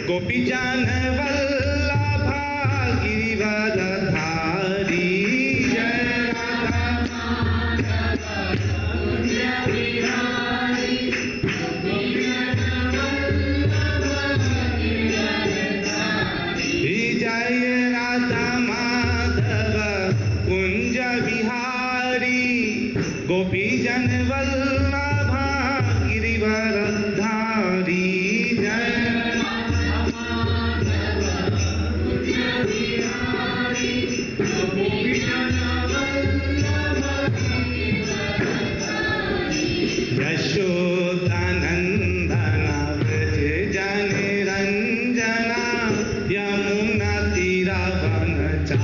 गोपीजन वल्लभा गिरिवरधारी जय राधा जय राधा माधव कुंज बिहारी गोपीजन वल्लभा गिरिवरधारी जय यशोदानंदन व्रज जन रंजना यमुना तीरवनचारी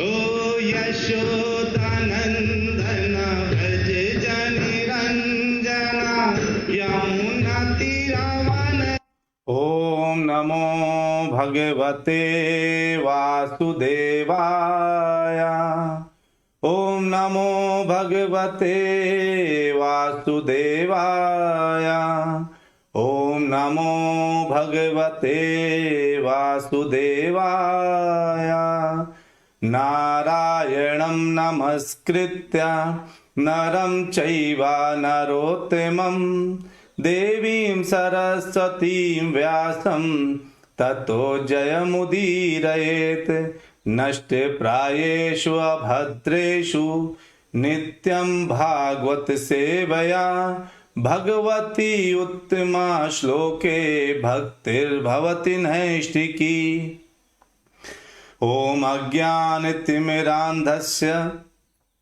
ओ यशोदानंदन व्रज जन रंजना यमुना तीरवन। ओम नमो भगवते वासुदेवाय। ओम नमो भगवते वासुदेवाय। ओम नमो भगवते वासुदेवाय। नारायणं नमस्कृत्य नरं चैव नरोत्तमं देवीं सरस्वतीं व्यासं ततो जयमुदीरयेत्। नष्टप्रायेषु अभद्रेषु नित्यं भागवत सेवया भगवती उत्तमा श्लोके भक्तिर्भवति नैष्ठिकी। ॐ अज्ञानतिमिरान्धस्य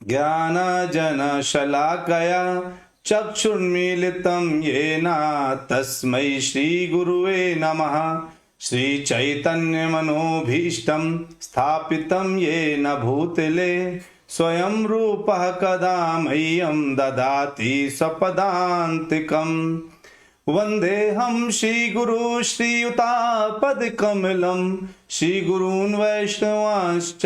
ज्ञानजनशलाकया चक्षुर्मीलितं येन तस्मै श्रीगुरुवे नमः। श्रीचैतन्यमनोभीष्टं स्थापितं येन भूतले स्वयं रूपः कदा मह्यं ददाति स्वपदान्तिकम्। वन्देऽहं श्रीगुरु श्रीयुतापदकमलं श्रीगुरून् वैष्णवांश्च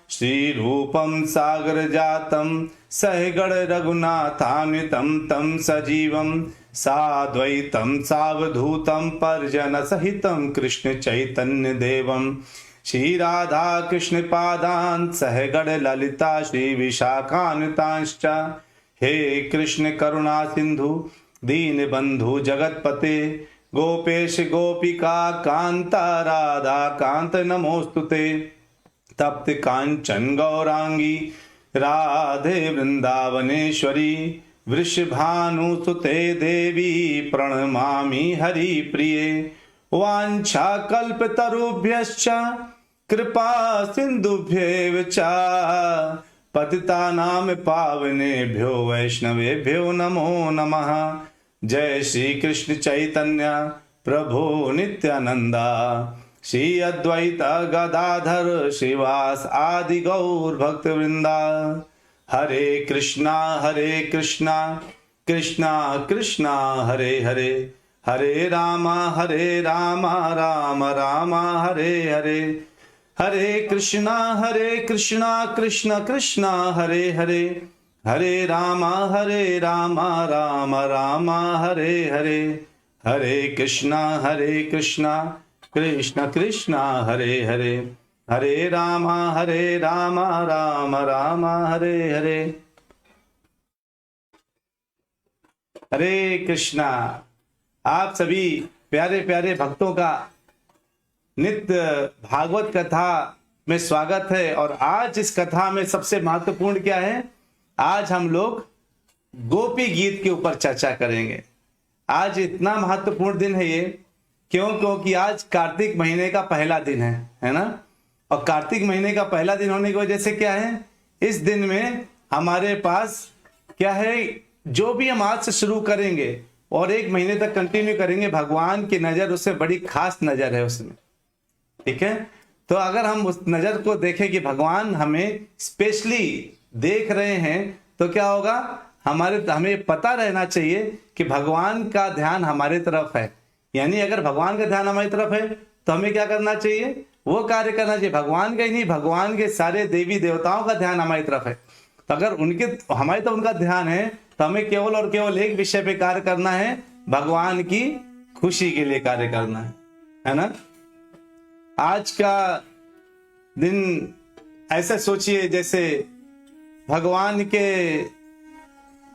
श्रीरूपं सागरजातं सहगण रघुनाथान्वितं तं सजीवं साद्वैतं सावधूतं परिजनसहितं कृष्ण चैतन्य देवं श्रीराधा कृष्ण पादान् सहगण ललिता श्री विशाखान्वितांश्च। हे कृष्ण करुणा सिंधु दीनबंधु जगतपते गोपेश गोपिका कांता राधा कांत नमोस्तुते। तप्त कांचन गौरांगी राधे वृंदावनेश्वरी वृषभानुसुते देवी प्रणमामि हरिप्रिये। वाञ्छाकल्पतरुभ्यश्च कृपा सिन्धुभ्येव च पतितानां पावनेभ्यो वैष्णवेभ्यो नमो नमः। जय श्री कृष्ण चैतन्य प्रभु नित्यानंदा श्री अद्वैत गदाधर श्रीवास आदि गौर भक्त वृंदा। हरे कृष्णा कृष्णा कृष्णा हरे हरे हरे राम राम राम हरे हरे। हरे कृष्णा कृष्णा कृष्णा हरे हरे हरे राम राम राम हरे हरे। हरे कृष्णा कृष्णा कृष्णा हरे हरे हरे राम राम राम हरे हरे। हरे कृष्णा। आप सभी प्यारे प्यारे भक्तों का नित्य भागवत कथा में स्वागत है। और आज इस कथा में सबसे महत्वपूर्ण क्या है, आज हम लोग गोपी गीत के ऊपर चर्चा करेंगे। आज इतना महत्वपूर्ण दिन है ये, क्योंकि आज कार्तिक महीने का पहला दिन है ना। और कार्तिक महीने का पहला दिन होने की वजह से क्या है, इस दिन में हमारे पास क्या है, जो भी हम आज से शुरू करेंगे और एक महीने तक कंटिन्यू करेंगे, भगवान की नजर उससे बड़ी खास नजर है उसमें। ठीक है, तो अगर हम उस नजर को देखें कि भगवान हमें स्पेशली देख रहे हैं तो क्या होगा, हमें पता रहना चाहिए कि भगवान का ध्यान हमारे तरफ है। यानी अगर भगवान का ध्यान हमारी तरफ है तो हमें क्या करना चाहिए, वो कार्य करना चाहिए। भगवान का ही नहीं, भगवान के सारे देवी देवताओं का ध्यान हमारी तरफ है। तो अगर उनके हमारी तो उनका ध्यान है, तो हमें केवल और केवल एक विषय पे कार्य करना है, भगवान की खुशी के लिए कार्य करना है ना। आज का दिन ऐसे सोचिए जैसे भगवान के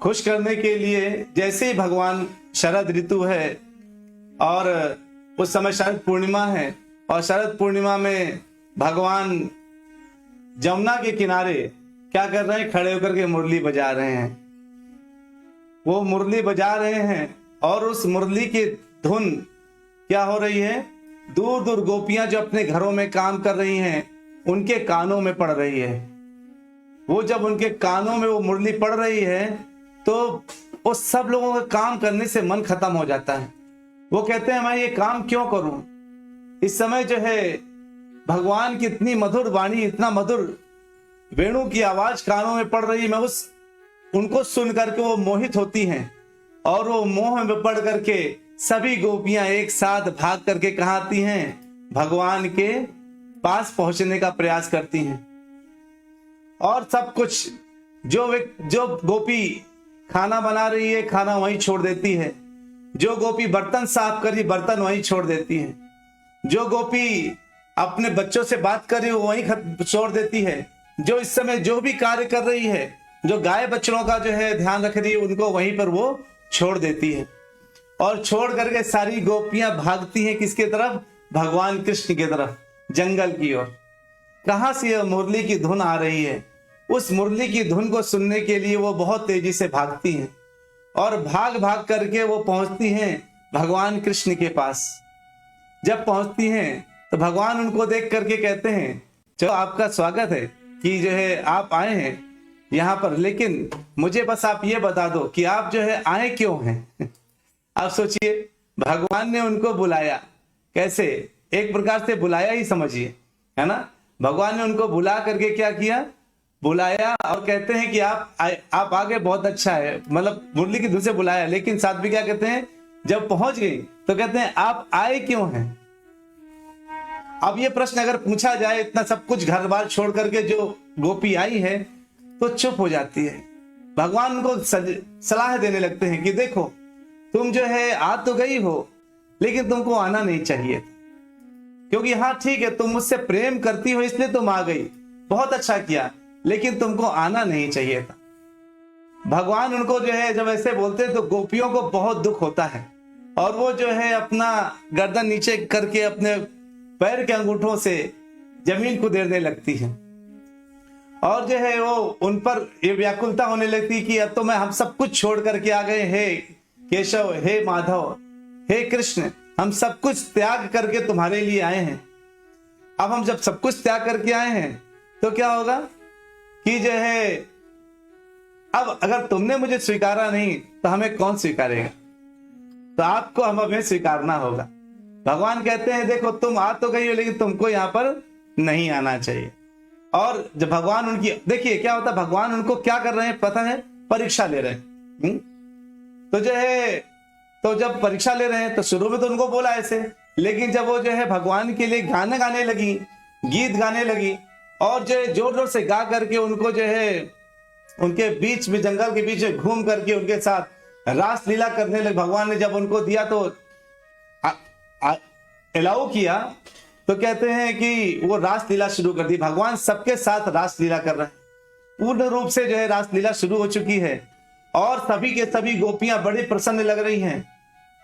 खुश करने के लिए, जैसे ही भगवान शरद ऋतु है और उस समय शरद पूर्णिमा है, और शरद पूर्णिमा में भगवान जमुना के किनारे क्या कर रहे हैं, खड़े होकर के मुरली बजा रहे हैं। वो मुरली बजा रहे हैं और उस मुरली की धुन क्या हो रही है, दूर दूर गोपियां जो अपने घरों में काम कर रही हैं उनके कानों में पड़ रही है। वो जब उनके कानों में वो मुरली पड़ रही है तो उस सब लोगों का काम करने से मन खत्म हो जाता है। वो कहते हैं मैं ये काम क्यों करूं। इस समय जो है भगवान की इतनी मधुर वाणी, इतना मधुर वेणु की आवाज कानों में पड़ रही, मैं उनको सुन करके वो मोहित होती हैं और वो मोह में पड़ करके सभी गोपियां एक साथ भाग करके कहाँ आती हैं, भगवान के पास पहुंचने का प्रयास करती हैं। और सब कुछ जो गोपी खाना बना रही है खाना वहीं छोड़ देती है, जो गोपी बर्तन साफ कर रही बर्तन वहीं छोड़ देती है, जो गोपी अपने बच्चों से बात कर रही है वो वहीं छोड़ देती है, जो इस समय जो भी कार्य कर रही है, जो गाय बच्चों का जो है ध्यान रख रही है उनको वहीं पर वो छोड़ देती है। और छोड़ करके सारी गोपियां भागती हैं किसके तरफ, भगवान कृष्ण की तरफ, जंगल की ओर। कहां से यह मुरली की धुन आ रही है, उस मुरली की धुन को सुनने के लिए वो बहुत तेजी से भागती हैं और भाग भाग करके वो पहुंचती हैं भगवान कृष्ण के पास। जब पहुंचती हैं तो भगवान उनको देख करके कहते हैं चलो आपका स्वागत है कि जो है आप आए हैं यहाँ पर, लेकिन मुझे बस आप ये बता दो कि आप जो है आए क्यों हैं। आप सोचिए भगवान ने उनको बुलाया, कैसे एक प्रकार से बुलाया ही समझिए, है ना। भगवान ने उनको बुला करके क्या किया, बुलाया और कहते हैं कि आप आगे बहुत अच्छा है, मतलब मुरली की धुन से बुलाया, लेकिन साथ भी क्या कहते हैं जब पहुंच गई तो कहते हैं आप आए क्यों हैं। अब ये प्रश्न अगर पूछा जाए, इतना सब कुछ घर बार छोड़ करके जो गोपी आई है तो चुप हो जाती है। भगवान उनको सलाह देने लगते हैं कि देखो तुम जो है आ तो गई हो लेकिन तुमको आना नहीं चाहिए था, क्योंकि हाँ ठीक है तुम मुझसे प्रेम करती हो इसलिए तुम आ गई, बहुत अच्छा किया, लेकिन तुमको आना नहीं चाहिए था। भगवान उनको जो है जब ऐसे बोलते हैं तो गोपियों को बहुत दुख होता है और वो जो है अपना गर्दन नीचे करके अपने पैर के अंगूठों से जमीन को देने लगती है और जो है वो उन पर ये व्याकुलता होने लगती कि अब तो मैं हम सब कुछ छोड़ करके आ गए, हे केशव, हे माधव, हे कृष्ण, हम सब कुछ त्याग करके तुम्हारे लिए आए हैं। अब हम जब सब कुछ त्याग करके आए हैं तो क्या होगा कि जो है अब अगर तुमने मुझे स्वीकारा नहीं तो हमें कौन स्वीकारेगा, तो आपको हमें स्वीकारना होगा। भगवान कहते हैं देखो तुम आ तो गई हो लेकिन तुमको यहाँ पर नहीं आना चाहिए। और जब भगवान उनकी, देखिए क्या होता है, भगवान उनको क्या कर रहे हैं पता है, परीक्षा ले रहे हैं। तो जो है तो जब परीक्षा ले रहे हैं तो शुरू में तो उनको बोला ऐसे, लेकिन जब वो जो है भगवान के लिए गाने गाने लगी, गीत गाने लगी और जो है जोर जोर से गा करके उनको जो है उनके बीच में, जंगल के बीच में घूम करके उनके साथ रास लीला करने लगे। भगवान ने जब उनको दिया तो अलाउ किया तो कहते हैं कि वो रास लीला शुरू कर दी। भगवान सबके साथ रास लीला कर रहे हैं, पूर्ण रूप से जो है रास लीला शुरू हो चुकी है और सभी के सभी गोपियां बड़ी प्रसन्न लग रही हैं।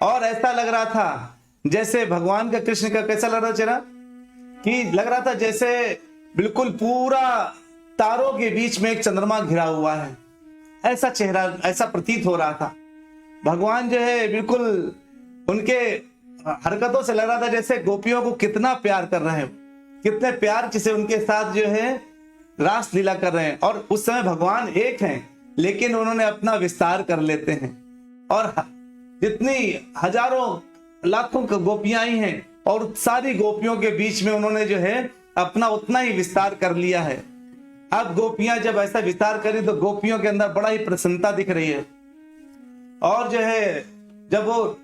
और ऐसा लग रहा था जैसे भगवान का, कृष्ण का कैसा लग रहा चेहरा, कि लग रहा था जैसे बिल्कुल पूरा तारों के बीच में एक चंद्रमा घिरा हुआ है, ऐसा चेहरा, ऐसा प्रतीत हो रहा था। भगवान जो है बिल्कुल उनके हरकतों से लग रहा था जैसे गोपियों को कितना प्यार कर रहे हैं, कितने प्यार से उनके साथ जो है रास लीला कर रहे हैं। और उस समय भगवान एक हैं लेकिन उन्होंने अपना विस्तार कर लेते हैं और जितनी हजारों लाखों गोपियां आई हैं और सारी गोपियों के बीच में उन्होंने जो है अपना उतना ही विस्तार कर लिया है। अब गोपियां जब ऐसा विस्तार करें तो गोपियों के अंदर बड़ा ही प्रसन्नता दिख रही है और जो है जब वो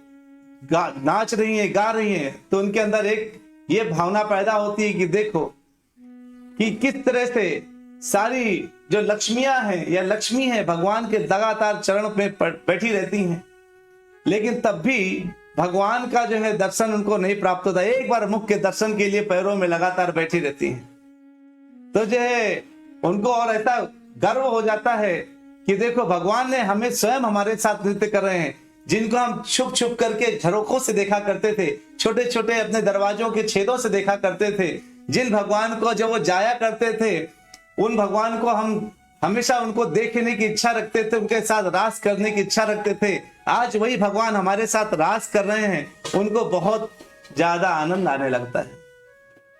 नाच रही हैं, गा रही हैं, तो उनके अंदर एक ये भावना पैदा होती है कि देखो कि किस तरह से सारी जो लक्ष्मियां हैं या लक्ष्मी है भगवान के लगातार चरण में बैठी रहती हैं, लेकिन तब भी भगवान का जो है दर्शन उनको नहीं प्राप्त होता। एक बार मुख के दर्शन के लिए पैरों में लगातार बैठी रहती हैं, तो जो है उनको और ऐसा गर्व हो जाता है कि देखो भगवान ने हमें स्वयं हमारे साथ नृत्य कर रहे हैं। जिनको हम छुप छुप करके झरोखों से देखा करते थे, छोटे छोटे अपने दरवाजों के छेदों से देखा करते थे, जिन भगवान को जब वो जाया करते थे, उन भगवान को हम हमेशा उनको देखने की इच्छा रखते थे, उनके साथ रास करने की इच्छा रखते थे। आज वही भगवान हमारे साथ रास कर रहे हैं, उनको बहुत ज्यादा आनंद आने लगता है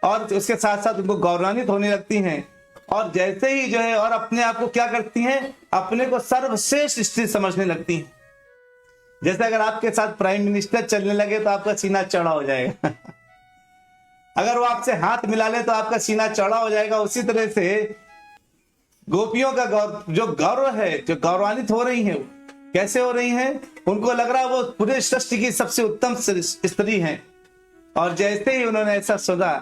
और उसके साथ साथ उनको गौरवान्वित होने लगती हैं। और जैसे ही जो है और अपने आप को क्या करती हैं, अपने को सर्वश्रेष्ठ स्त्री समझने लगती हैं। जैसे अगर आपके साथ प्राइम मिनिस्टर चलने लगे तो आपका सीना चौड़ा हो जाएगा अगर वो आपसे हाथ मिला ले तो आपका सीना चौड़ा हो जाएगा। उसी तरह से गोपियों का जो गौरव है, जो गौरवान्वित हो रही है, कैसे हो रही हैं, उनको लग रहा है वो पूरे सृष्टि की सबसे उत्तम स्त्री हैं। और जैसे ही उन्होंने ऐसा सोचा,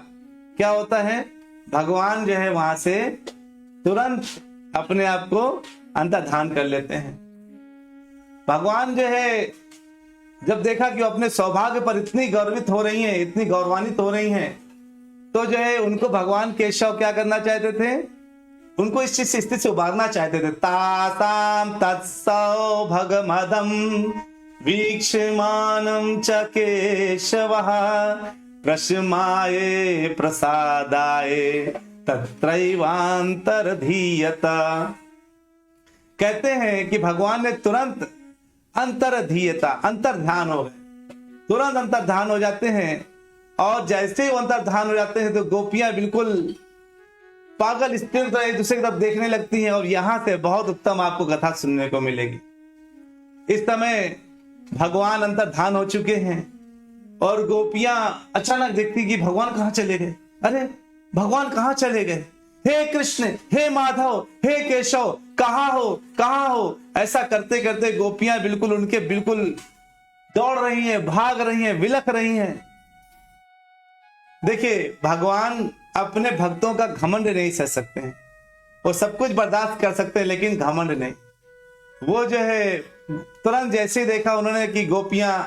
क्या होता है, भगवान जो है वहां से तुरंत अपने आप को अंतर्धान कर लेते हैं। भगवान जो है जब देखा कि वो अपने सौभाग्य पर इतनी गर्वित हो रही हैं, इतनी गौरवान्वित हो रही हैं, तो जो है उनको भगवान केशव क्या करना चाहते थे, उनको इस चीज से स्थिति से उबारना चाहते थे। तासाम तत्सौभगमदम वीक्षमानं च केशवः प्रशमाये प्रसादाये तत्रैवान्तरधीयत। कहते हैं कि भगवान ने तुरंत अंतरधीयता, अंतर्ध्यान हो गए, तुरंत अंतर्ध्यान हो जाते हैं। और जैसे ही वो अंतर्ध्यान हो जाते हैं तो गोपियां बिल्कुल पागल स्थिर तरह एक दूसरे की तरफ देखने लगती हैं। और यहां से बहुत उत्तम आपको कथा सुनने को मिलेगी। इस समय भगवान अंतर्धान हो चुके हैं और गोपियां अचानक देखती कि भगवान कहां चले गए, अरे भगवान कहां चले गए, हे कृष्ण, हे माधव, हे केशव, कहां हो, कहां हो। ऐसा करते करते गोपियां बिल्कुल उनके बिल्कुल दौड़ रही हैं, भाग रही हैं, विलख रही हैं। देखिए भगवान अपने भक्तों का घमंड नहीं सह सकते हैं, वो सब कुछ बर्दाश्त कर सकते हैं लेकिन घमंड नहीं। वो जो है तुरंत जैसे ही देखा उन्होंने कि गोपियां,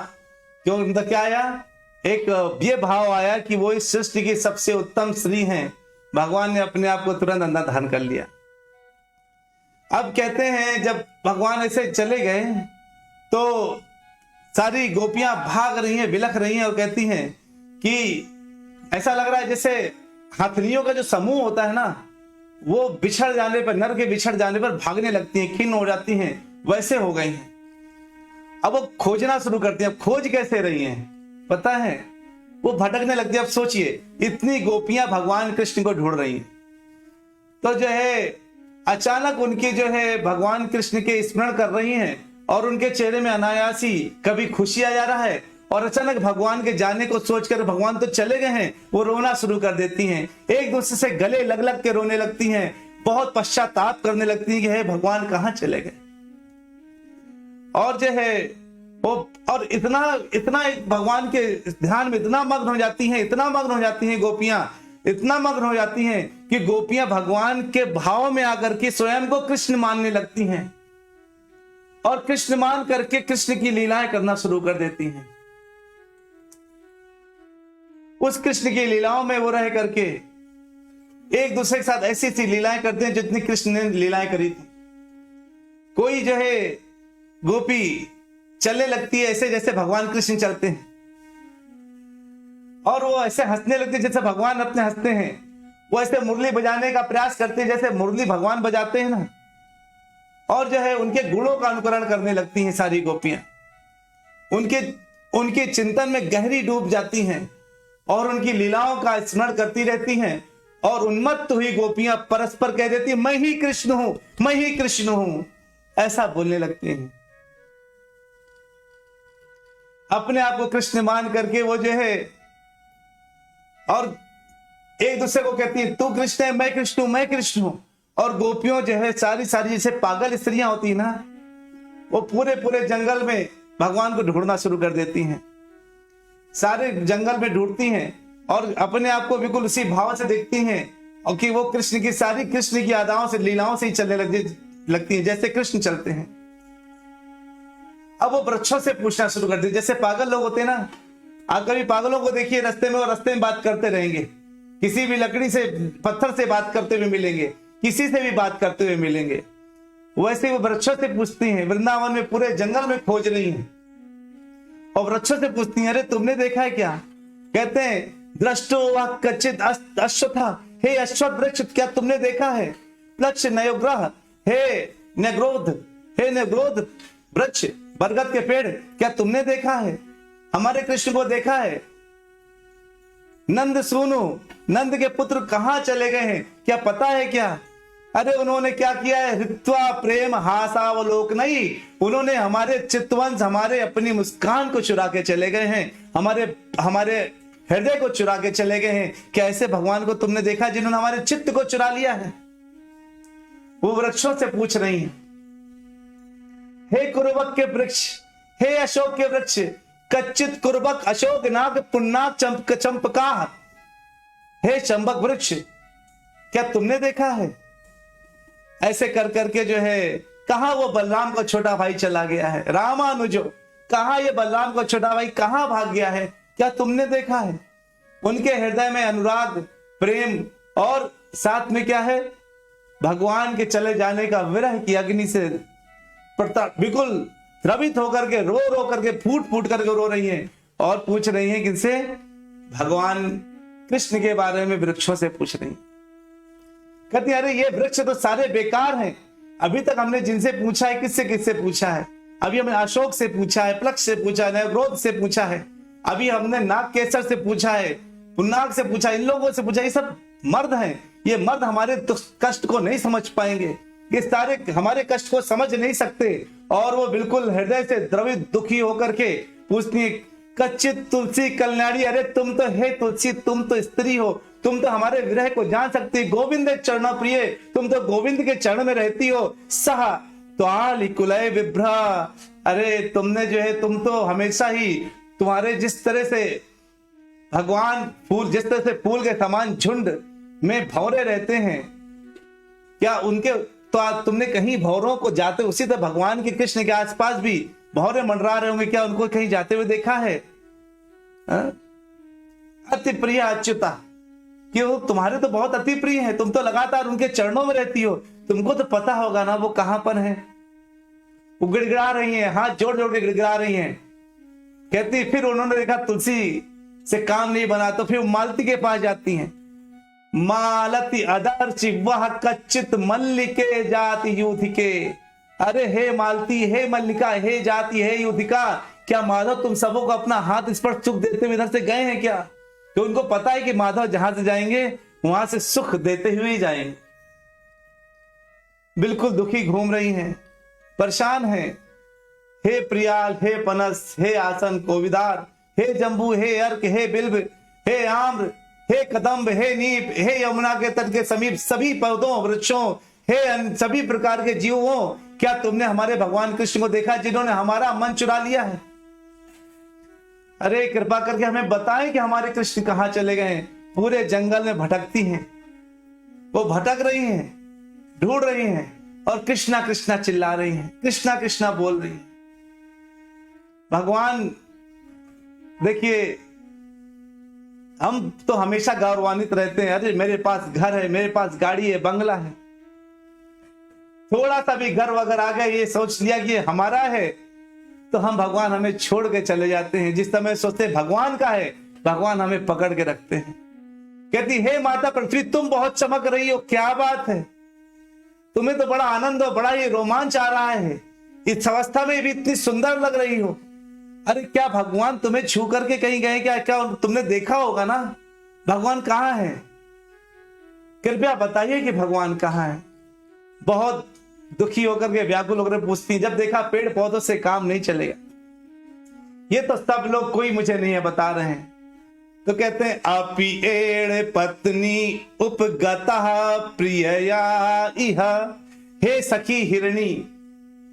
क्यों मतलब क्या आया, एक ये भाव आया कि वो इस सृष्टि की सबसे उत्तम स्त्री हैं। भगवान ने अपने आप को तुरंत अंतर्धान कर लिया। अब कहते हैं जब भगवान ऐसे चले गए तो सारी गोपियां भाग रही हैं, बिलख रही हैं और कहती हैं कि ऐसा लग रहा है जैसे हथनियों का जो समूह होता है ना, वो बिछड़ जाने पर, नर के बिछड़ जाने पर भागने लगती हैं, खिन्न हो जाती हैं, वैसे हो गई हैं। अब वो खोजना शुरू करती हैं। अब खोज कैसे रही हैं पता है, वो भटकने लगती है। अब सोचिए इतनी गोपियां भगवान कृष्ण को ढूंढ रही हैं, तो जो है अचानक उनकी जो है भगवान कृष्ण के स्मरण कर रही हैं और उनके चेहरे में अनायासी कभी खुशी आ जा रहा है और अचानक भगवान के जाने को सोचकर, भगवान तो चले गए हैं, वो रोना शुरू कर देती हैं। एक दूसरे से गले लग लग के रोने लगती हैं, बहुत पश्चाताप करने लगती हैं कि हे भगवान कहां चले गए। और जो है वो और इतना भगवान के ध्यान में इतना मग्न हो जाती हैं, इतना मग्न हो जाती हैं गोपियां, इतना मग्न हो जाती हैं कि गोपियां भगवान के भाव में आकर के स्वयं को कृष्ण मानने लगती हैं और कृष्ण मान करके कृष्ण की लीलाएं करना शुरू कर देती हैं। उस कृष्ण की लीलाओं में वो रह करके एक दूसरे के साथ ऐसी ऐसी लीलाएं करते हैं जितनी कृष्ण ने लीलाएं करी थी। कोई जो है गोपी चलने लगती है ऐसे जैसे भगवान कृष्ण चलते हैं और वो ऐसे हंसने लगती है जैसे भगवान अपने हंसते हैं। वो ऐसे मुरली बजाने का प्रयास करते हैं जैसे मुरली भगवान बजाते हैं ना, और जो है उनके गुणों का अनुकरण करने लगती हैं सारी गोपियां। उनके चिंतन में गहरी डूब जाती हैं और उनकी लीलाओं का स्मरण करती रहती हैं और उन्मत्त हुई गोपियां परस्पर कह देती, मैं ही कृष्ण हूं, मैं ही कृष्ण हूं, ऐसा बोलने लगती हैं। अपने आप को कृष्ण मान करके वो जो है और एक दूसरे को कहती है, तू कृष्ण है, मैं कृष्ण हूं, मैं कृष्ण हूं। और गोपियों जो है सारी जैसे पागल स्त्रियां होती है ना, वो पूरे जंगल में भगवान को ढूंढना शुरू कर देती हैं। सारे जंगल में ढूंढती हैं और अपने आप को बिल्कुल उसी भाव से देखती हैं और कि वो कृष्ण की सारी कृष्ण की अदाओं से लीलाओं से ही चलने लगती हैं जैसे कृष्ण चलते हैं। अब वो वृक्षों से पूछना शुरू कर दी, जैसे पागल लोग होते हैं ना, आप कभी पागलों को देखिए रास्ते में, और रास्ते में बात करते रहेंगे, किसी भी लकड़ी से पत्थर से बात करते हुए मिलेंगे, किसी से भी बात करते हुए मिलेंगे, वैसे वो वृक्षों से पूछती हैं। वृंदावन में पूरे जंगल में खोज रही हैं और वृक्षों से पूछती हैं, अरे तुमने देखा है क्या? कहते हैं दृष्टो व कच्चित अश्वत्था, हे अश्वत्थ वृक्ष क्या तुमने देखा है? प्लक्ष नयोग्रह, हे नग्रोध वृक्ष बरगद के पेड़ क्या तुमने देखा है? हमारे कृष्ण को देखा है? नंद सुनो, नंद के पुत्र कहां चले गए हैं क्या पता है क्या? अरे उन्होंने क्या किया है? हृत्वा प्रेम हासावलोक नहीं, उन्होंने हमारे चित्तवंश, हमारे अपनी मुस्कान को चुरा के चले गए हैं, हमारे हृदय को चुरा के चले गए हैं। क्या ऐसे भगवान को तुमने देखा जिन्होंने हमारे चित्त को चुरा लिया है? वो वृक्षों से पूछ रही हैं। हे कुरुबक के वृक्ष, हे अशोक के वृक्ष, कच्चित कुरुबक अशोक नाग पुन्नाक चंपका, हे चंबक वृक्ष क्या तुमने देखा है? ऐसे कर करके जो है कहा वो बलराम का छोटा भाई चला गया है? रामानुजो कहा ये बलराम का छोटा भाई कहां भाग गया है? क्या तुमने देखा है? उनके हृदय में अनुराग, प्रेम और साथ में क्या है? भगवान के चले जाने का विरह की अग्नि से बिल्कुल द्रवित होकर के रो करके फूट करके रो रही हैं और पूछ रही हैं किनसे? भगवान कृष्ण के बारे में वृक्षों से पूछ रही हैं। कहती अरे ये वृक्ष तो सारे बेकार हैं, अभी तक हमने जिनसे पूछा है किससे पूछा है? अभी हमने अशोक से पूछा है, प्लक्ष से पूछा है, नवग्रोध से पूछा है, अभी हमने नागकेसर से पूछा है, पुन्नाग से पूछा, इन लोगों से पूछा। ये सब मर्द हैं, ये मर्द हमारे कष्ट को नहीं समझ पाएंगे, ये सारे हमारे कष्ट को समझ नहीं सकते। और वो बिल्कुल हृदय से द्रवित दुखी होकर के पूछती है, कच्चित तुलसी कल्याणी, अरे तुम तो हे तुलसी, तुम तो स्त्री हो, तुम तो हमारे विरह को जान सकती, गोविंद चरण प्रिय, तुम तो गोविंद के चरण में रहती हो। सह त्वाल कुलय विभ्रा, अरे तुमने जो है तुम तो हमेशा ही तुम्हारे जिस तरह से भगवान फूल, जिस तरह से फूल के समान झुंड में भौरे रहते हैं, क्या उनके तो तुमने कहीं भौरों को जाते, उसी तरह भगवान के कृष्ण के आसपास भी भौरे मंडरा रहे होंगे, क्या उनको कहीं जाते हुए देखा है? अति प्रिय अच्युता, क्यों तुम्हारे तो बहुत अति प्रिय है, तुम तो लगातार उनके चरणों में रहती हो, तुमको तो पता होगा ना वो कहां पर है। वो गिड़गिड़ा रही हैं, हाथ जोड़ जोड़ के गिड़गिड़ा रही हैं। कहती फिर उन्होंने देखा तुलसी से काम नहीं बना तो फिर मालती के पास जाती हैं। मालती अदर्ची वह कच्चित मल्लिके जाति युधिके, अरे हे मालती, हे मल्लिका, हे जाति, हे युधिका, क्या माधव तुम सबों को अपना हाथ स्पर्श सुख देते हुए इधर से गए हैं क्या? तो उनको पता है कि माधव जहां से जाएंगे वहां से सुख देते हुए ही जाएंगे। बिल्कुल दुखी घूम रही हैं, परेशान हैं। हे प्रियाल, हे पनस, हे आसन कोविदार, हे जंबू, हे अर्क, हे बिल्ब, हे आम्र, हे कदम्ब, हे नीप, हे यमुना के तट के समीप सभी पौधों वृक्षों, हे सभी प्रकार के जीवों, क्या तुमने हमारे भगवान कृष्ण को देखा जिन्होंने हमारा मन चुरा लिया है? अरे कृपा करके हमें बताएं कि हमारे कृष्ण कहां चले गए हैं। पूरे जंगल में भटकती हैं, वो भटक रही हैं, ढूंढ रही हैं और कृष्णा कृष्णा चिल्ला रही हैं, कृष्णा कृष्णा बोल रही हैं। भगवान देखिए, हम तो हमेशा गौरवान्वित रहते हैं, अरे मेरे पास घर है, मेरे पास गाड़ी है, बंगला है। थोड़ा सा भी घर वगैरह आ गया, ये सोच लिया कि हमारा है, तो हम भगवान हमें छोड़ के चले जाते हैं। जिस समय सोचते भगवान का है, भगवान हमें पकड़ के रखते हैं। कहती हे माता पृथ्वी, तुम बहुत चमक रही हो, क्या बात है? तुम्हें तो बड़ा आनंद हो, बड़ा ही रोमांच आ रहा है, इस अवस्था में भी इतनी सुंदर लग रही हो। अरे क्या भगवान तुम्हें छू करके कहीं गए क्या? क्या तुमने देखा होगा ना? भगवान कहाँ है? कृपया बताइए कि भगवान कहाँ है। बहुत दुखी होकर के व्याकुल होकर पूछती, जब देखा पेड़ पौधों से काम नहीं चलेगा, ये तो सब लोग कोई मुझे नहीं है बता रहे हैं। तो कहते हैं अपि एड़ पत्नी उपगता प्रियया इह, हे सखी हिरणी,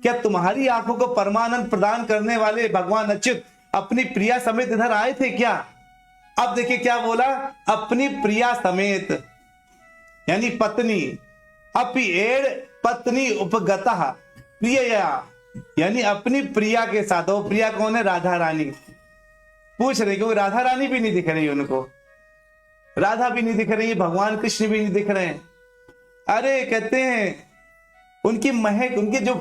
क्या तुम्हारी आंखों को परमानंद प्रदान करने वाले भगवान अच्युत अपनी प्रिया समेत इधर आए थे क्या? अब देखिए क्या बोला, अपनी प्रिया समेत, यानी पत्नी, अपि एड़ पत्नी उपगता प्रिया, यानी अपनी प्रिया के साथ। वो प्रिया कौन है? राधा रानी। पूछ रहे क्योंकि राधा रानी भी नहीं दिख रही उनको, राधा भी नहीं दिख रही, भगवान कृष्ण भी नहीं दिख रहे हैं। अरे कहते हैं उनकी महक, उनके जो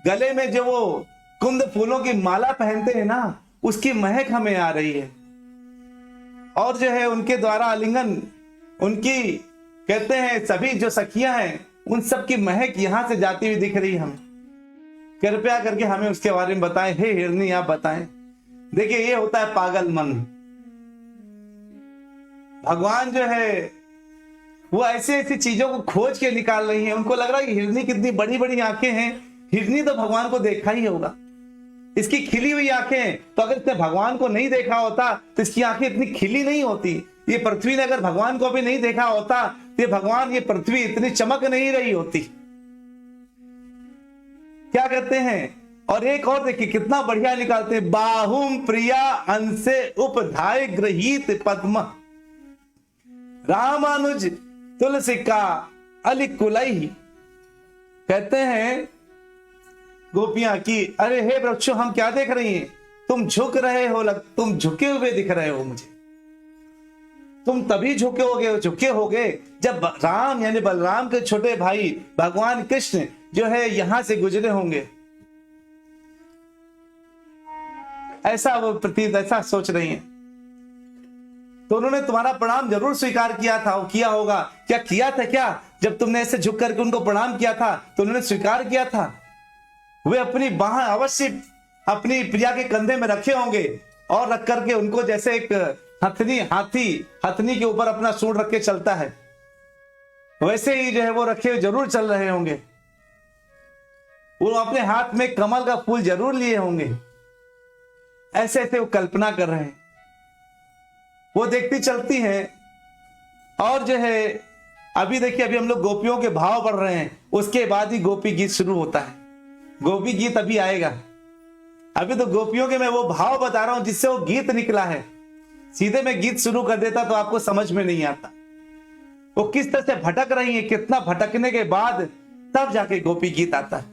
गले में जो वो कुंद फूलों की माला पहनते हैं ना, उसकी महक हमें आ रही है। और जो है उनके द्वारा आलिंगन, उनकी कहते हैं सभी जो सखियां हैं उन सब की महक यहां से जाती हुई दिख रही है हमें। कृपया करके हमें उसके बारे में बताएं, हे हिरनी आप बताएं। देखिए ये होता है पागल मन। भगवान जो है वो ऐसी ऐसी चीजों को खोज के निकाल रही हैं। उनको लग रहा है कि हिरनी कितनी बड़ी बड़ी आंखें हैं, हिरनी तो भगवान को देखा ही होगा, इसकी खिली हुई आंखें हैं। तो अगर इसने भगवान को नहीं देखा होता तो इसकी आंखें इतनी खिली नहीं होती। ये पृथ्वी ने अगर भगवान को भी नहीं देखा होता तो ये पृथ्वी इतनी चमक नहीं रही होती। क्या कहते हैं? और एक और देखिए कितना बढ़िया निकालते हैं, बाहुम प्रिया अंसे उपधाय गृहीत पद्म रामानुज तुलसी का अलिकुलई। कहते हैं गोपियां की अरे हे वृक्षों हम क्या देख रही हैं, तुम झुक रहे हो, तुम झुके हुए दिख रहे हो मुझे। तुम तभी झुके होगे जब राम यानी बलराम के छोटे भाई भगवान कृष्ण जो है यहां से गुजरे होंगे। ऐसा वो प्रतीत, ऐसा सोच रही हैं। तो उन्होंने तुम्हारा प्रणाम जरूर स्वीकार किया था, वो किया होगा। क्या किया था? क्या जब तुमने ऐसे झुक करके उनको प्रणाम किया था तो उन्होंने स्वीकार किया था। वे अपनी बाह अवश्य अपनी प्रिया के कंधे में रखे होंगे और रख करके उनको जैसे एक हथनी के ऊपर अपना सूंड रख के चलता है, वैसे ही जो है वो रखे हुए जरूर चल रहे होंगे। वो अपने हाथ में कमल का फूल जरूर लिए होंगे। ऐसे ऐसे वो कल्पना कर रहे हैं। वो देखती चलती हैं। और जो है अभी देखिए, अभी हम लोग गोपियों के भाव पढ़ रहे हैं, उसके बाद ही गोपी गीत शुरू होता है। गोपी गीत अभी आएगा। अभी तो गोपियों के मैं वो भाव बता रहा हूं जिससे वो गीत निकला है। सीधे मैं गीत शुरू कर देता तो आपको समझ में नहीं आता। वो किस तरह से भटक रही है, कितना भटकने के बाद तब जाके गोपी गीत आता है।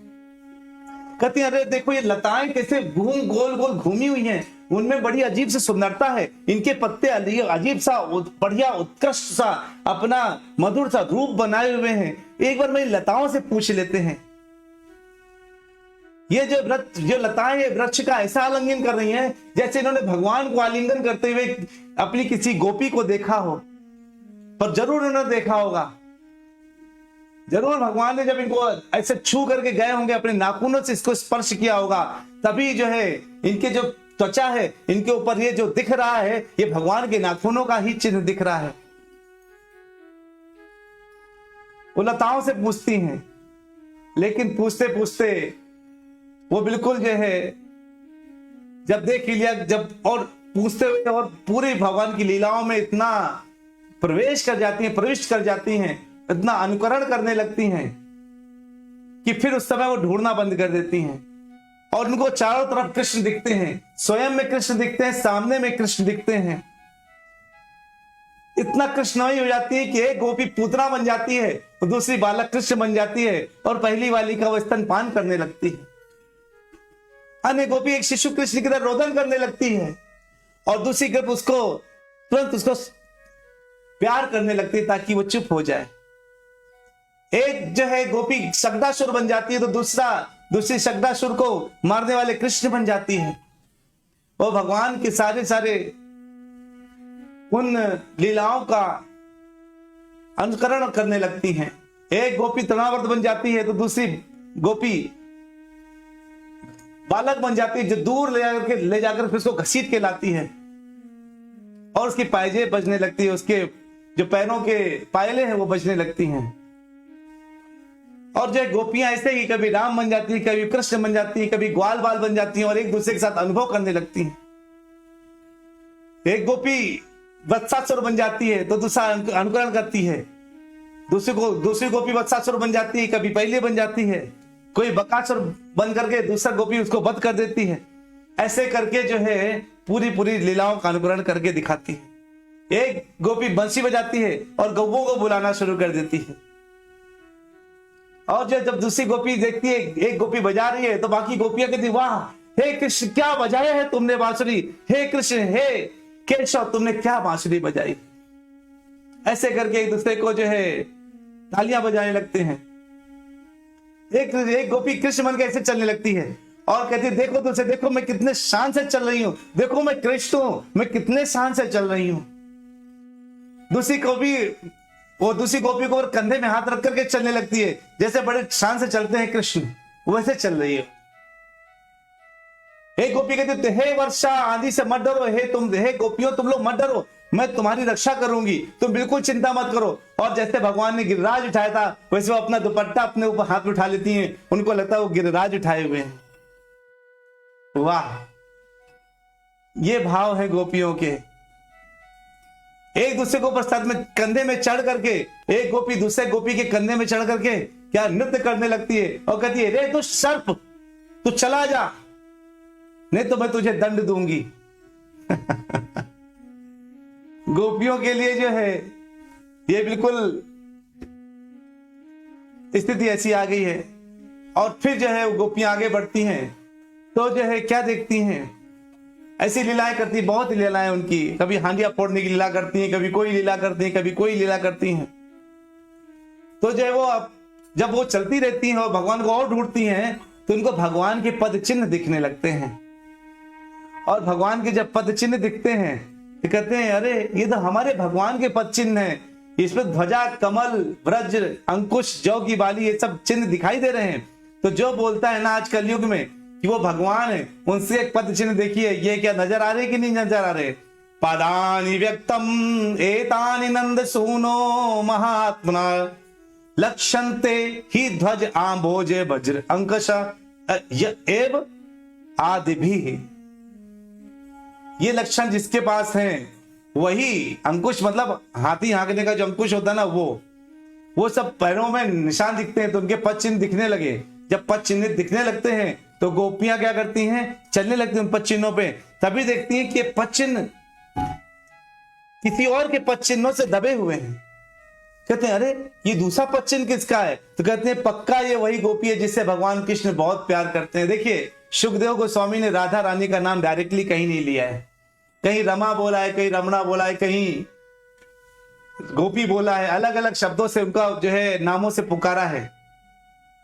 कहती हैं अरे देखो ये लताएं कैसे गोल गोल घूमी हुई हैं, उनमें बड़ी अजीब सी सुंदरता है। इनके पत्ते अजीब सा बढ़िया उत्कृष्ट सा अपना मधुर सा रूप बनाए हुए हैं। एक बार मैं लताओं से पूछ लेते हैं, ये जो लताएं हैं वृक्ष का ऐसा आलिंगन कर रही हैं जैसे इन्होंने भगवान को आलिंगन करते हुए अपनी किसी गोपी को देखा हो। पर जरूर उन्होंने देखा होगा, जरूर भगवान ने जब इनको ऐसे छू करके गए होंगे, अपने नाखूनों से इसको स्पर्श किया होगा, तभी जो है इनके जो त्वचा है इनके ऊपर ये जो दिख रहा है ये भगवान के नाखूनों का ही चिन्ह दिख रहा है। वो लताओं से पूछती हैं, लेकिन पूछते पूछते वो बिल्कुल जो है जब देख लिया, जब और पूछते हुए और पूरी भगवान की लीलाओं में इतना प्रविष्ट कर जाती हैं, इतना अनुकरण करने लगती हैं कि फिर उस समय वो ढूंढना बंद कर देती हैं। और उनको चारों तरफ कृष्ण दिखते हैं, स्वयं में कृष्ण दिखते हैं, सामने में कृष्ण दिखते हैं। इतना कृष्णमयी हो जाती है कि एक गोपी पूतना बन जाती है, दूसरी बालक कृष्ण बन जाती है और पहली वाली का वो स्तनपान करने लगती है। अन्य गोपी एक शिशु कृष्ण की तरह रोदन करने लगती है और दूसरी गोपी तुरंत उसको प्यार करने लगती है ताकि वो चुप हो जाए। एक जो है गोपी शगदासुर बन जाती है तो दूसरी शगदासुर को मारने वाले कृष्ण बन जाती है। वो भगवान के सारे उन लीलाओं का अनुकरण करने लगती हैं। एक गोपी तृणावर्त बन जाती है तो दूसरी गोपी बालक बन जाती है जो दूर ले जाकर फिर उसको घसीट के लाती है और उसकी पायजेब बजने लगती है, उसके जो पैरों के पायले हैं वो बजने लगती हैं। और जो गोपियां ऐसे ही कभी राम बन जाती है, कभी कृष्ण बन जाती है, कभी ग्वाल बाल बन जाती हैं और एक दूसरे के साथ अनुभव करने लगती हैं। एक गोपी वत्सासुर बन जाती है तो दूसरा अनुकरण करती है, दूसरी गोपी वत्सासुर बन जाती है, कभी पहले बन जाती है, कोई बकासुर बन करके दूसरा गोपी उसको वध कर देती है। ऐसे करके जो है पूरी लीलाओं का अनुकरण करके दिखाती है। एक गोपी बंसी बजाती है और गौओं को बुलाना शुरू कर देती है। और जब दूसरी गोपी देखती है एक गोपी बजा रही है तो बाकी गोपियां कहती, वाह हे कृष्ण क्या बजाया है तुमने बांसुरी, हे कृष्ण हे केशव तुमने क्या बांसुरी बजाई। ऐसे करके एक दूसरे को जो है तालियां बजाने लगते हैं। एक गोपी कृष्ण मन के ऐसे चलने लगती है और कहती है, देखो तुझसे, देखो मैं कितने शान से चल रही हूं, देखो मैं कृष्ण हूं, मैं कितने शान से चल रही हूं। दूसरी गोपी को कंधे में हाथ रख करके चलने लगती है, जैसे बड़े शान से चलते हैं कृष्ण, वैसे चल रही है। हे गोपी कहती, हे वर्षा आंधी से मत डरो, हे गोपियों तुम लोग मत डरो, मैं तुम्हारी रक्षा करूंगी, तुम बिल्कुल चिंता मत करो। और जैसे भगवान ने गिरिराज उठाया था वैसे वो अपना दुपट्टा अपने ऊपर हाथ में उठा लेती हैं, उनको लगता है वो गिरिराज उठाए हुए हैं। वाह, ये भाव है गोपियों के। एक दूसरे को प्रसाद में कंधे में चढ़ करके एक गोपी दूसरे गोपी के कंधे में चढ़ करके क्या नृत्य करने लगती है और कहती है, रे तू सर्प, तू चला जा, नहीं तो मैं तुझे दंड दूंगी। गोपियों के लिए जो है ये बिल्कुल स्थिति ऐसी आ गई है। और फिर जो है वो गोपियां आगे बढ़ती हैं तो जो है क्या देखती हैं, ऐसी लीलाएं करती, बहुत लीलाएं उनकी, कभी हांडिया फोड़ने की लीला करती हैं, कभी कोई लीला करती हैं, कभी कोई लीला करती हैं। तो जो है वो जब वो चलती रहती हैं और भगवान को और ढूंढती हैं तो उनको भगवान के पद चिन्ह दिखने लगते हैं। और भगवान के जब पद चिन्ह दिखते हैं तो कहते हैं, अरे ये तो हमारे भगवान के पद चिन्ह हैं, इसमें ध्वजा, कमल, वज्र, अंकुश, जौ की बाली, ये सब चिन्ह दिखाई दे रहे हैं। तो जो बोलता है ना आज कलयुग में कि वो भगवान है, उनसे एक पद चिन्ह देखिए, ये क्या नजर आ रहे कि नहीं नजर आ रहे। पदानि व्यक्तम एतानि नंद सूनो महात्मना लक्ष्यन्ते ही ध्वज आंभोजे वज्र अंकुश एव आदि भी। ये लक्षण जिसके पास हैं वही अंकुश, मतलब हाथी हाँकने का जो अंकुश होता है ना, वो सब पैरों में निशान दिखते हैं तो उनके पद चिन्ह दिखने लगे। जब पद चिन्ह दिखने लगते हैं तो गोपियां क्या करती हैं, चलने लगती हैं उन पद चिन्हों पे। तभी देखती हैं कि पद चिन्ह किसी और के पद चिन्हों से दबे हुए हैं। कहते हैं, अरे ये दूसरा पद चिन्ह किसका है? तो कहते हैं, पक्का ये वही गोपी है जिससे भगवान कृष्ण बहुत प्यार करते हैं। देखिए, सुखदेव गोस्वामी ने राधा रानी का नाम डायरेक्टली कहीं नहीं लिया है, कहीं रमा बोला है, कहीं रमणा बोला है, कहीं गोपी बोला है, अलग अलग शब्दों से उनका जो है नामों से पुकारा है।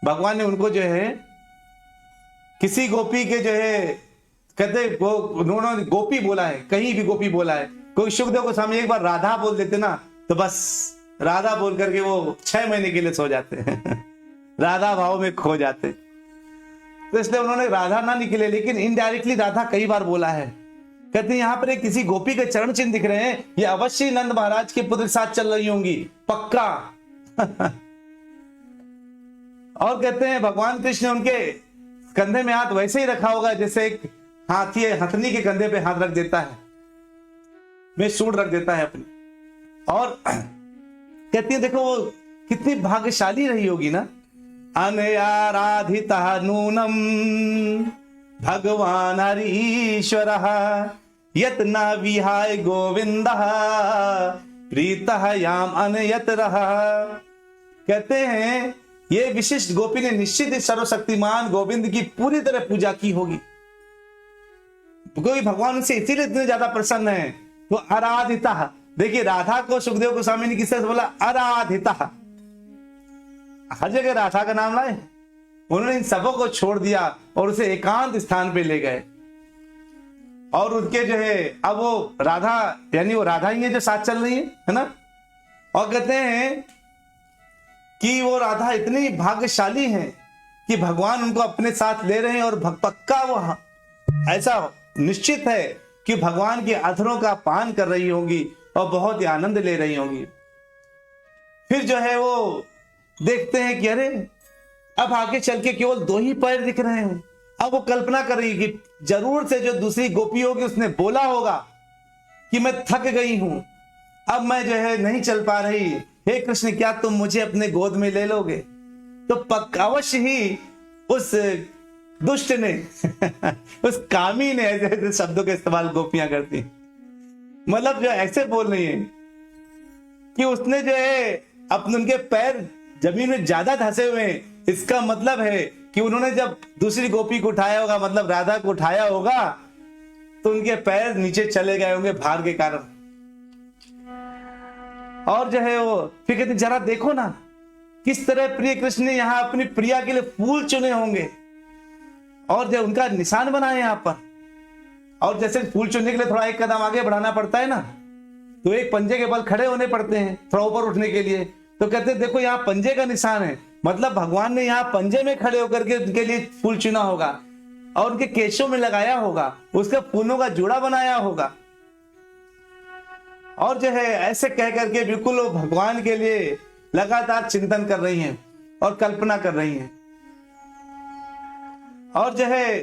भगवान ने उनको जो है किसी गोपी के जो है कहते वो उन्होंने गोपी बोला है, कहीं भी गोपी बोला है। कोई सुखदेव गोस्वामी एक बार राधा बोल देते ना तो बस राधा बोल करके वो 6 महीने के लिए सो जाते हैं। राधा भाव में खो जाते, तो इसलिए उन्होंने राधा ना निकले, लेकिन इनडायरेक्टली राधा कई बार बोला है। कहते हैं, यहाँ पर एक किसी गोपी के चरण चिन्ह दिख रहे हैं, ये अवश्य नंद महाराज के पुत्र के साथ चल रही होंगी, पक्का। और कहते हैं भगवान कृष्ण उनके कंधे में हाथ वैसे ही रखा होगा जैसे एक हाथी हथनी के कंधे पे हाथ रख देता है, में सूंड रख देता है अपनी। और कहती है, देखो वो कितनी भाग्यशाली रही होगी ना। अनयाराधिता नूनम भगवान हरीश्वर यत न विहाय गोविंद प्रीतः याम अनयत रहा। कहते हैं ये विशिष्ट गोपी ने निश्चित ही सर्वशक्तिमान गोविंद की पूरी तरह पूजा की होगी, क्योंकि भगवान उनसे इसीलिए इतने ज्यादा प्रसन्न है। तो आराधिता, देखिए राधा को सुखदेव गोस्वामी ने किस तरह से बोला, आराधिता। हर जगह राधा का नाम लाए, उन्होंने इन सबों को छोड़ दिया और उसे एकांत स्थान पे ले गए। और उनके जो है अब वो राधा, यानी वो राधा ही है जो साथ चल रही है ना। और कहते हैं कि वो राधा इतनी भाग्यशाली है कि भगवान उनको अपने साथ ले रहे हैं, और पक्का वो ऐसा निश्चित है कि भगवान के अधरों का पान कर रही होंगी और बहुत ही आनंद ले रही होंगी। फिर जो है वो देखते हैं कि अरे अब आगे चल के केवल 2 ही पैर दिख रहे हैं। अब वो कल्पना कर रही कि जरूर से जो दूसरी गोपी होगी उसने बोला होगा कि मैं थक गई हूं, अब मैं जो है नहीं चल पा रही, हे कृष्ण क्या तुम मुझे अपने गोद में ले लोगे? तो पक्का अवश्य ही उस दुष्ट ने उस कामी ने, ऐसे ऐसे शब्दों का इस्तेमाल गोपियां करती, मतलब जो ऐसे बोल रही है कि उसने जो है अपने उनके पैर जमीन में ज्यादा धंसे हुए हैं। इसका मतलब है कि उन्होंने जब दूसरी गोपी को उठाया होगा, मतलब राधा को उठाया होगा, तो उनके पैर नीचे चले गए होंगे भार के कारण। और जो है वो फिर कहते जरा देखो ना किस तरह प्रिय कृष्ण ने यहाँ अपनी प्रिया के लिए फूल चुने होंगे और जो उनका निशान बनाए यहाँ पर। और जैसे फूल चुनने के लिए थोड़ा एक कदम आगे बढ़ाना पड़ता है ना, तो एक पंजे के बल खड़े होने पड़ते हैं थोड़ा ऊपर उठने के लिए। तो कहते हैं देखो यहाँ पंजे का निशान है, मतलब भगवान ने यहाँ पंजे में खड़े होकर के उनके लिए फूल चुना होगा और उनके केशों में लगाया होगा, उसके फूलों का जोड़ा बनाया होगा। और जो है ऐसे कह करके बिल्कुल वो भगवान के लिए लगातार चिंतन कर रही हैं और कल्पना कर रही हैं। और जो है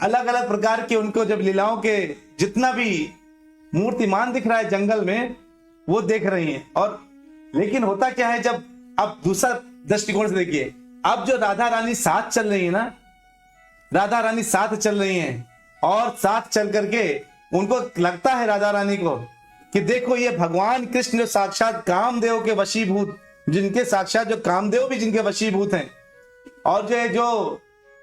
अलग अलग प्रकार के उनको जब लीलाओं के जितना भी मूर्तिमान दिख रहा है जंगल में वो देख रही हैं। और लेकिन होता क्या है, जब अब दूसरा दृष्टिकोण से देखिए, अब जो राधा रानी साथ चल रही है ना, राधा रानी साथ चल रही हैं और साथ चल करके उनको लगता है राधा रानी को कि देखो ये भगवान कृष्ण जो साक्षात कामदेव के वशीभूत, जिनके साक्षात जो कामदेव भी जिनके वशीभूत हैं, और जो है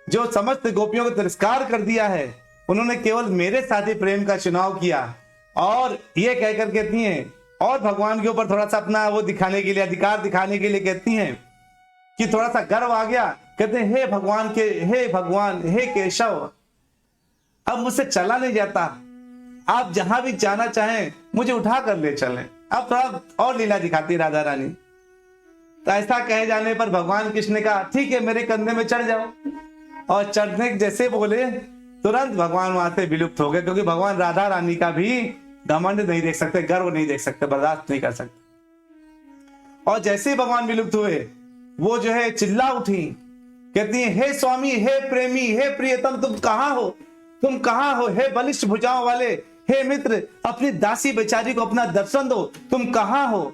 जो समस्त गोपियों को तिरस्कार कर दिया है, उन्होंने केवल मेरे साथ ही प्रेम का चुनाव किया। और ये कहकर कहती हैं और भगवान के ऊपर थोड़ा सा अपना वो दिखाने के लिए, अधिकार दिखाने के लिए कहती हैं कि थोड़ा सा गर्व आ गया। कहते हैं हे भगवान हे केशव, अब मुझसे चला नहीं जाता, आप जहां भी जाना चाहें मुझे उठा कर ले चलें। अब थोड़ा और लीला दिखाती राधा रानी। तो ऐसा कहे जाने पर भगवान कृष्ण ने कहा ठीक है मेरे कंधे में चढ़ जाओ। और चढ़ने जैसे बोले तुरंत भगवान वहां से विलुप्त हो गए, क्योंकि भगवान राधा रानी का भी घमंड नहीं देख सकते, गर्व नहीं देख सकते, बर्दाश्त नहीं कर सकते। और जैसे ही भगवान विलुप्त हुए वो जो है चिल्ला उठी, कहती है हे स्वामी, हे प्रेमी, हे प्रियतम, तुम कहां हो, तुम कहां हो, हे बलिष्ठ भुजाओं वाले, हे मित्र, अपनी दासी बेचारी को अपना दर्शन दो, तुम कहां हो।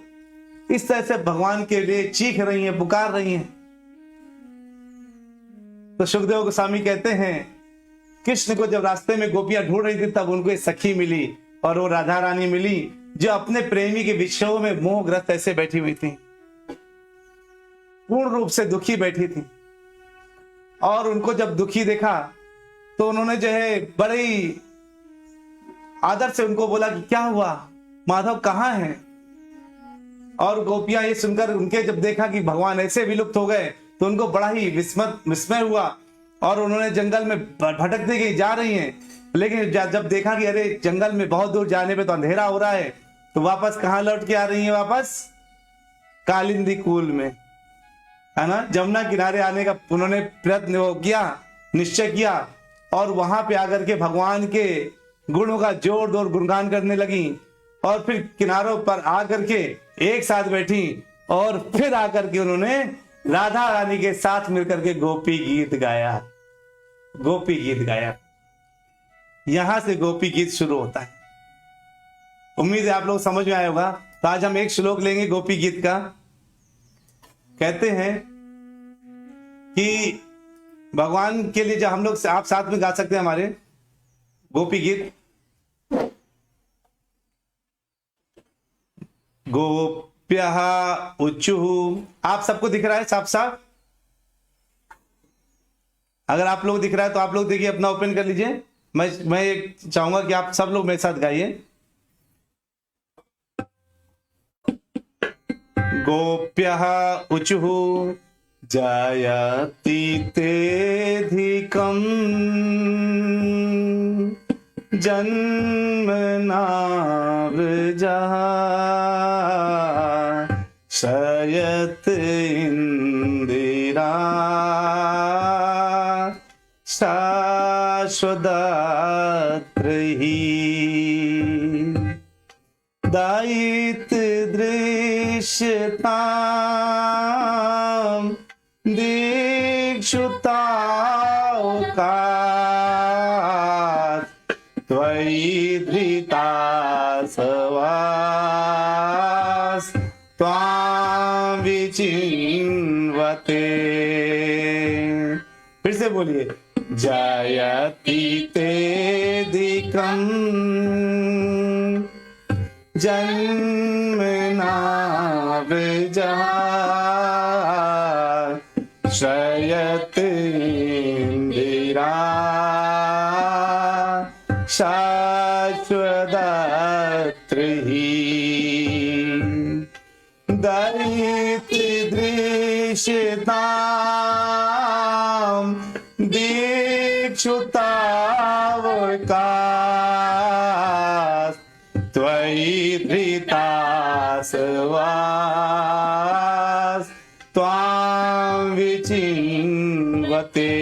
इस तरह से भगवान के लिए चीख रही हैं, पुकार रही हैं। तो सुखदेव गोस्वामी कहते हैं कृष्ण को जब रास्ते में गोपियां ढूंढ रही थी तब उनको एक सखी मिली और वो राधा रानी मिली जो अपने प्रेमी के विषयों में मोहग्रस्त ऐसे बैठी हुई थी, पूर्ण रूप से दुखी बैठी थी। और उनको जब दुखी देखा तो उन्होंने जो है बड़े ही आदर से उनको बोला कि क्या हुआ, माधव कहाँ हैं। और गोपियां ये सुनकर उनके जब देखा कि भगवान ऐसे विलुप्त हो गए तो उनको बड़ा ही विस्मय हुआ और उन्होंने जंगल में भटकती गई जा रही हैं। लेकिन जब देखा कि अरे जंगल में बहुत दूर जाने पे तो अंधेरा हो रहा है, तो वापस कहाँ लौट के आ रही हैं, वापस कालिंदी कूल में, है ना, जमुना किनारे आने का उन्होंने प्रयत्न किया, निश्चय किया। और वहां पे आकर के भगवान के गुणों का जोर गुणगान करने लगी और फिर किनारों पर आकर के एक साथ बैठी और फिर आकर के उन्होंने राधा रानी के साथ मिलकर के गोपी गीत गाया। गोपी गीत गाया, यहां से गोपी गीत शुरू होता है। उम्मीद है आप लोग समझ में आया होगा। तो आज हम एक श्लोक लेंगे गोपी गीत का। कहते हैं कि भगवान के लिए जब हम लोग आप साथ में गा सकते हैं हमारे गोपी गीत। गोप्यः उच्चुः, आप सबको दिख रहा है साफ साफ? अगर आप लोग दिख रहा है तो आप लोग देखिए, अपना ओपन कर लीजिए। मैं चाहूंगा कि आप सब लोग मेरे साथ गाइए। गोप्यः उचुः जायति तेऽधिकम् जन्मना वृजः शयत इंदिरा शाश्वदात्रहि दायित दृश्यताम् दीक्षुतावकात् त्वयि धृता सवास त्वां विचिन्वते। फिर से बोलिए। जयति तेऽधिकम् जन्म नाव जहाँ शयत इंदिरा शाश्वतत्र ही दयित दृश्यताम दीक्षुतावकाश त्वयि धृतासवास त्वां विचिन्वते।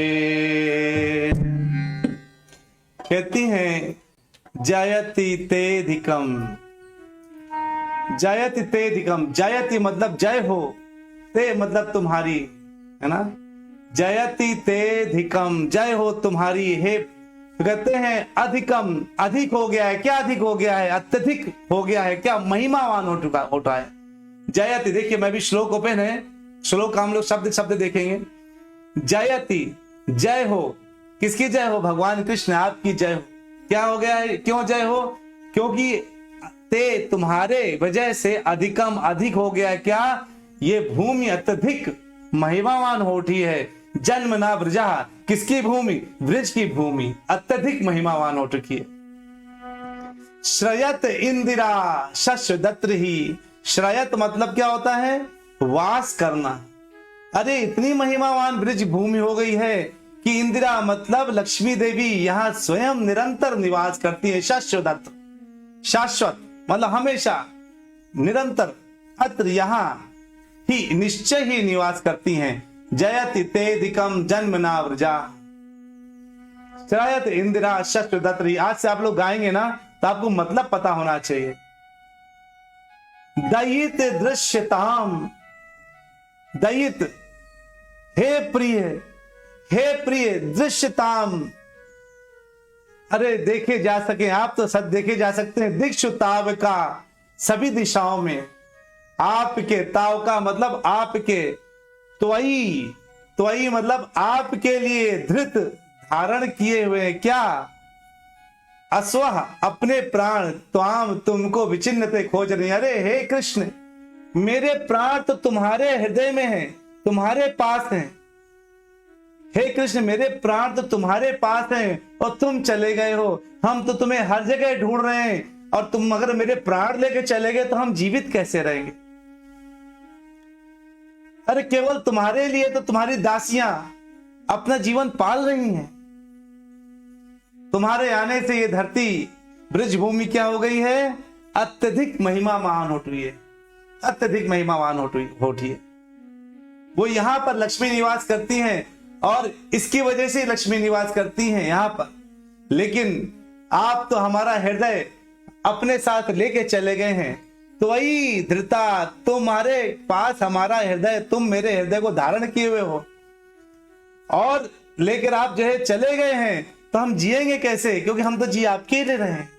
कहती हैं जयति तेधिकम, जयति तेधिकम, जयति मतलब जय हो, ते मतलब तुम्हारी, है ना, जयति तेधिकम, जय हो तुम्हारी। हे कहते हैं अधिकम, अधिक हो गया है। क्या अधिक हो गया है? अत्यधिक हो गया है। क्या? महिमावान हो चुका है। जयति, देखिए मैं भी श्लोक ओपन है, श्लोक हम लोग शब्द शब्द देखेंगे। जयति, जय हो, किसकी जय हो? भगवान कृष्ण आपकी जय हो। क्या हो गया है? क्यों जय हो? क्योंकि ते तुम्हारे वजह से अधिकम, अधिक हो गया है। क्या? ये भूमि अत्यधिक महिमावान हो उठी है। जन्म ना ब्रजा, किसकी भूमि? ब्रज की भूमि अत्यधिक महिमावान हो चुकी है। श्रयत इंदिरा शश्वदत्र ही, श्रयत मतलब क्या होता है? वास करना। अरे इतनी महिमावान ब्रज भूमि हो गई है कि इंदिरा मतलब लक्ष्मी देवी यहाँ स्वयं निरंतर निवास करती है। शाश्वत, शाश्वत मतलब हमेशा, निरंतर, अत्र यहाँ ही निश्चय ही निवास करती हैं। जयति तेधिकम जन्म नाव्रजा श्रयत इंदिरा शश्वदत्री। आज से आप लोग गाएंगे ना तो आपको मतलब पता होना चाहिए। दयित दृश्यताम, दयित हे प्रिय, हे प्रिय, दृश्यताम, अरे देखे जा सके आप तो सब देखे जा सकते हैं। दिक्षुताव का, सभी दिशाओं में आपके, ताव का मतलब आपके, त्वयि, त्वयि मतलब आपके लिए, धृत धारण किए हुए, क्या? अस्वह अपने प्राण, त्वाम तुमको विचिन्नते खोज रही। अरे हे कृष्ण, मेरे प्राण तो तुम्हारे हृदय में हैं, तुम्हारे पास हैं। हे कृष्ण, मेरे प्राण तो तुम्हारे पास हैं और तुम चले गए हो। हम तो तुम्हें हर जगह ढूंढ रहे हैं और तुम अगर मेरे प्राण लेके चले गए तो हम जीवित कैसे रहेंगे? अरे केवल तुम्हारे लिए तो तुम्हारी दासियां अपना जीवन पाल रही हैं। तुम्हारे आने से ये धरती ब्रज भूमि क्या हो गई है? अत्यधिक महिमावान हो रही है, अत्यधिक महिमावान हो रही है। वो यहां पर लक्ष्मी निवास करती हैं और इसकी वजह से लक्ष्मी निवास करती हैं यहां पर। लेकिन आप तो हमारा हृदय अपने साथ लेके चले गए हैं। तो वही धृता, तुम्हारे पास हमारा हृदय, तुम मेरे हृदय को धारण किए हुए हो और लेकर आप जो है चले गए हैं, तो हम जिएंगे कैसे? क्योंकि हम तो जी आपके लिए रहे हैं।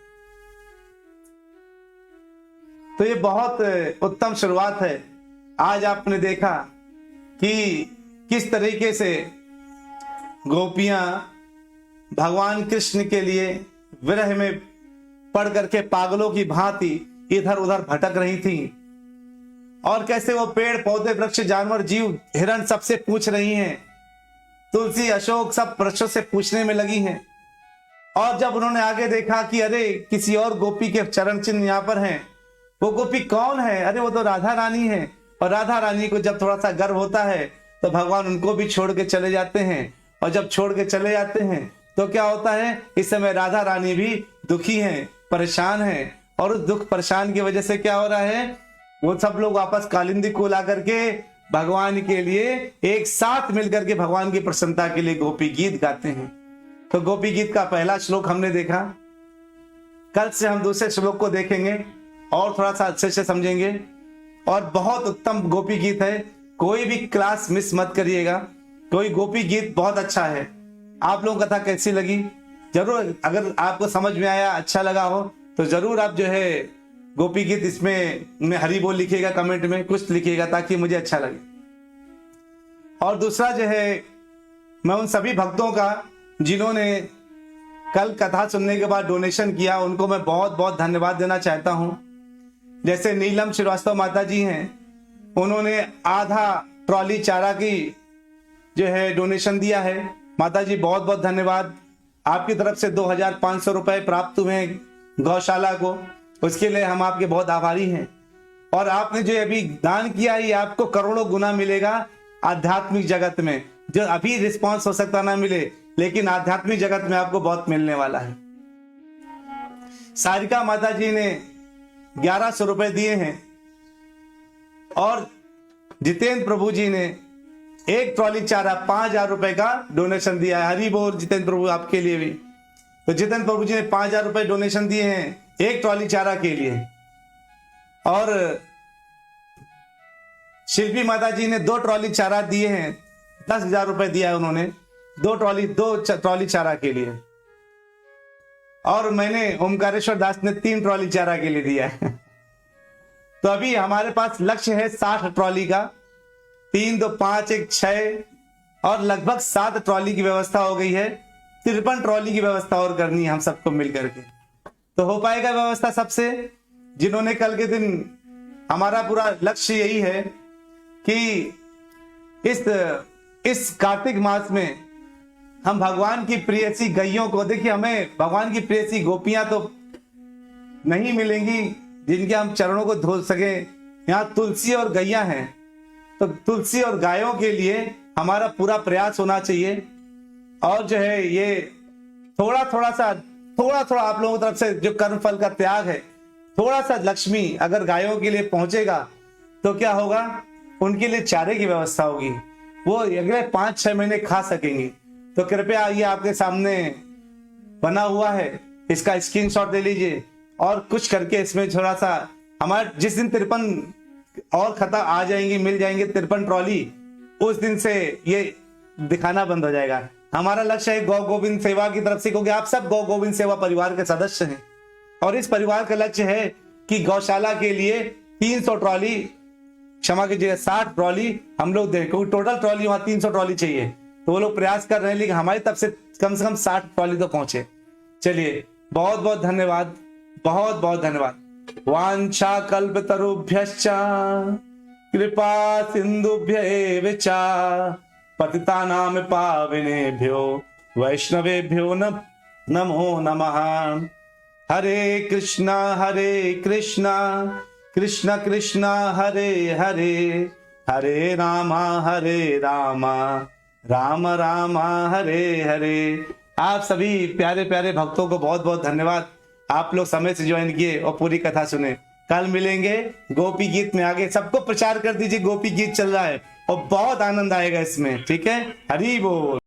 तो ये बहुत उत्तम शुरुआत है। आज आपने देखा कि किस तरीके से गोपियां भगवान कृष्ण के लिए विरह में पड़ करके पागलों की भांति इधर उधर भटक रही थी और कैसे वो पेड़ पौधे वृक्ष जानवर जीव हिरण सबसे पूछ रही हैं। तुलसी अशोक सब वृक्षों से पूछने में लगी हैं। और जब उन्होंने आगे देखा कि अरे किसी और गोपी के चरण चिन्ह यहाँ पर हैं, वो गोपी कौन है? अरे वो तो राधा रानी है। और राधा रानी को जब थोड़ा सा गर्व होता है तो भगवान उनको भी छोड़ के चले जाते हैं। और जब छोड़ के चले जाते हैं तो क्या होता है? इस समय राधा रानी भी दुखी हैं, परेशान हैं। और उस दुख परेशान की वजह से क्या हो रहा है? वो सब लोग वापस कालिंदी को ला करके भगवान के लिए एक साथ मिलकर के भगवान की प्रसन्नता के लिए गोपी गीत गाते हैं। तो गोपी गीत का पहला श्लोक हमने देखा। कल से हम दूसरे श्लोक को देखेंगे और थोड़ा सा अच्छे से समझेंगे। और बहुत उत्तम गोपी गीत है, कोई भी क्लास मिस मत करिएगा। कोई गोपी गीत बहुत अच्छा है। आप लोगों को कथा कैसी लगी जरूर, अगर आपको समझ में आया, अच्छा लगा हो तो जरूर आप जो है गोपी गीत इसमें हरि बोल लिखिएगा, कमेंट में कुछ लिखिएगा ताकि मुझे अच्छा लगे। और दूसरा जो है, मैं उन सभी भक्तों का जिन्होंने कल कथा सुनने के बाद डोनेशन किया, उनको मैं बहुत बहुत धन्यवाद देना चाहता हूं। जैसे नीलम श्रीवास्तव माता जी हैं, उन्होंने आधा ट्रॉली चारा की जो है डोनेशन दिया है। माता जी बहुत बहुत धन्यवाद। आपकी तरफ से 2500 रुपए प्राप्त हुए हैं गौशाला को, उसके लिए हम आपके बहुत आभारी हैं। और आपने जो अभी दान किया है, ये आपको करोड़ों गुना मिलेगा आध्यात्मिक जगत में। जो अभी रिस्पांस हो सकता ना मिले, लेकिन आध्यात्मिक जगत में आपको बहुत मिलने वाला है। सारिका माता जी ने 1100 रुपए दिए हैं और जितेंद्र प्रभु जी ने एक ट्रॉली चारा 5000 रुपए का डोनेशन दिया है। हरी बोल जितेंद्र प्रभु, आपके लिए भी। तो जितेंद्र प्रभु जी ने 5000 रुपए डोनेशन दिए हैं एक ट्रॉली चारा के लिए। और शिल्पी माता जी ने 2 ट्रॉली चारा दिए हैं, 10,000 रुपए दिया है उन्होंने 2 ट्रॉली चारा के लिए। और मैंने ओमकारेश्वर दास ने 3 ट्रॉली चारा के लिए दिया है। तो अभी हमारे पास लक्ष्य है 60 ट्रॉली का, 3 2 5 1 6 और लगभग 7 ट्रॉली की व्यवस्था हो गई है। 53 ट्रॉली की व्यवस्था और करनी है हम सबको मिल करके। तो हो पाएगा व्यवस्था सबसे, जिन्होंने कल के दिन, हमारा पूरा लक्ष्य यही है कि इस कार्तिक मास में हम भगवान की प्रियसी गैयों को, देखिए हमें भगवान की प्रियसी गोपियां तो नहीं मिलेंगी जिनके हम चरणों को धो सके। यहाँ तुलसी और गैया हैं, तो तुलसी और गायों के लिए हमारा पूरा प्रयास होना चाहिए। और जो है ये थोड़ा थोड़ा आप लोगों की तरफ से जो कर्म फल का त्याग है, थोड़ा सा लक्ष्मी अगर गायों के लिए पहुंचेगा तो क्या होगा, उनके लिए चारे की व्यवस्था होगी, वो अगले 5-6 महीने खा सकेंगी। तो कृपया ये आपके सामने बना हुआ है, इसका स्क्रीनशॉट ले लीजिए और कुछ करके इसमें थोड़ा सा, हमारे जिस दिन 53 और खता आ जाएंगी, मिल जाएंगे 53 ट्रॉली, उस दिन से ये दिखाना बंद हो जाएगा। हमारा लक्ष्य है गौ गोविंद सेवा की तरफ से, क्योंकि आप सब गौ गोविंद सेवा परिवार के सदस्य हैं और इस परिवार का लक्ष्य है कि गौशाला के लिए 300 ट्रॉली, क्षमा कीजिएगा 60 ट्रॉली हम लोग दें, क्योंकि टोटल ट्रॉली वहां 300 ट्रॉली चाहिए। तो वो लोग प्रयास कर रहे हैं, लेकिन हमारी तरफ से कम 60 ट्रॉली तो पहुंचे। चलिए, बहुत बहुत धन्यवाद, बहुत बहुत धन्यवाद। वांछा कल्पतरुभ्यश्च कृपा सिंधुभ्य एव च पतितानां पावनेभ्यो वैष्णवेभ्यो नमो नमः। हरे कृष्णा कृष्ण कृष्ण हरे हरे, हरे राम राम राम हरे हरे। आप सभी प्यारे प्यारे भक्तों को बहुत बहुत धन्यवाद। आप लोग समय से ज्वाइन किए और पूरी कथा सुने। कल मिलेंगे गोपी गीत में, आगे सबको प्रचार कर दीजिए, गोपी गीत चल रहा है और बहुत आनंद आएगा इसमें। ठीक है, हरि बोल।